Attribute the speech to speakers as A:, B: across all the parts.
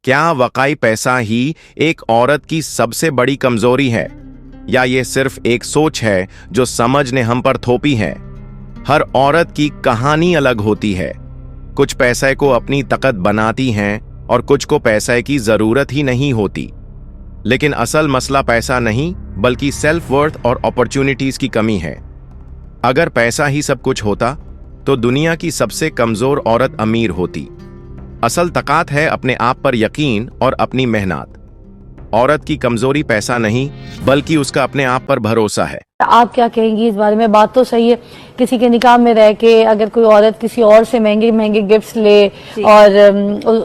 A: क्या वाकई पैसा ही एक औरत की सबसे बड़ी कमजोरी है, या ये सिर्फ एक सोच है जो समझ ने हम पर थोपी है? हर औरत की कहानी अलग होती है। कुछ पैसे को अपनी ताकत बनाती हैं और कुछ को पैसे की जरूरत ही नहीं होती। लेकिन असल मसला पैसा नहीं बल्कि सेल्फ वर्थ और अपॉर्चुनिटीज की कमी है। अगर पैसा ही सब कुछ होता तो दुनिया की सबसे कमजोर औरत अमीर होती। असल ताकत है अपने आप पर यकीन और अपनी मेहनत। औरत की कमजोरी पैसा नहीं बल्कि उसका अपने आप पर भरोसा है।
B: आप क्या कहेंगी इस बारे में? बात तो सही है, किसी के निकाह में रह के अगर कोई औरत किसी और से महंगे महंगे गिफ्ट्स ले और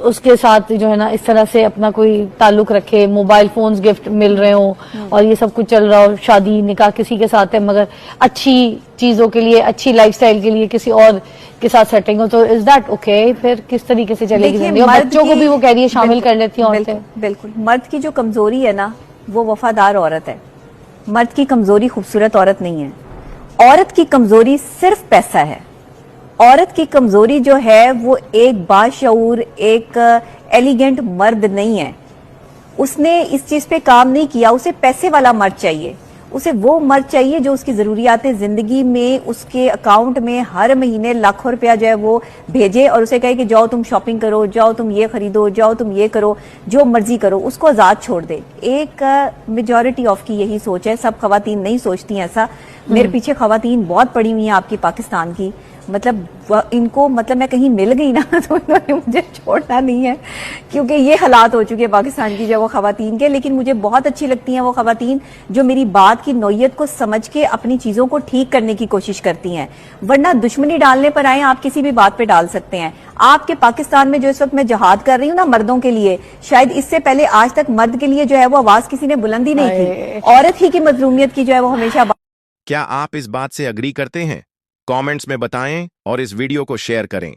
B: उसके साथ जो है ना इस तरह से अपना कोई ताल्लुक रखे, मोबाइल फोन्स गिफ्ट मिल रहे हो और ये सब कुछ चल रहा हो, शादी निकाह किसी के साथ है मगर अच्छी चीजों के लिए, अच्छी लाइफस्टाइल के लिए किसी और के साथ सेटिंग हो, तो इज दैट ओके? फिर किस तरीके से चलेगी जिंदगी? और बच्चों को भी वो कह रही है शामिल कर लेती है औरतें।
C: बिल्कुल, मर्द की जो कमजोरी है ना वो वफादार औरत है। मर्द की कमजोरी खूबसूरत औरत नहीं है। औरत की कमजोरी सिर्फ पैसा है। औरत की कमजोरी जो है वो एक बाशऊर, एक एलिगेंट मर्द नहीं है। उसने इस चीज पे काम नहीं किया। उसे पैसे वाला मर्द चाहिए। उसे वो मर्द चाहिए जो उसकी जरूरियातें जिंदगी में, उसके अकाउंट में हर महीने लाखों रुपया जो है वो भेजे और उसे कहे कि जाओ तुम शॉपिंग करो, जाओ तुम ये खरीदो, जाओ तुम ये करो, जो मर्जी करो, उसको आजाद छोड़ दे। एक मेजॉरिटी ऑफ की यही सोच है। सब खवातीन नहीं सोचती हैं ऐसा। मेरे पीछे खवातीन बहुत पड़ी हुई हैं आपकी पाकिस्तान की। मतलब इनको, मतलब मैं कहीं मिल गई ना तो इन्होंने मुझे छोड़ना नहीं है, क्योंकि ये हालात हो चुके हैं पाकिस्तान की जो वो खवातीन के। लेकिन मुझे बहुत अच्छी लगती हैं वो खवातीन जो मेरी बात की नौयत को समझ के अपनी चीजों को ठीक करने की कोशिश करती हैं। वरना दुश्मनी डालने पर आए आप किसी भी बात पे डाल सकते हैं। आपके पाकिस्तान में जो इस वक्त मैं जहाद कर रही हूँ ना मर्दों के लिए, शायद इससे पहले आज तक मर्द के लिए जो है वो आवाज किसी ने बुलंद ही नहीं की। औरत ही की मजलूमियत की जो है वो हमेशा।
A: क्या आप इस बात से अग्री करते हैं? कमेंट्स में बताएं और इस वीडियो को शेयर करें।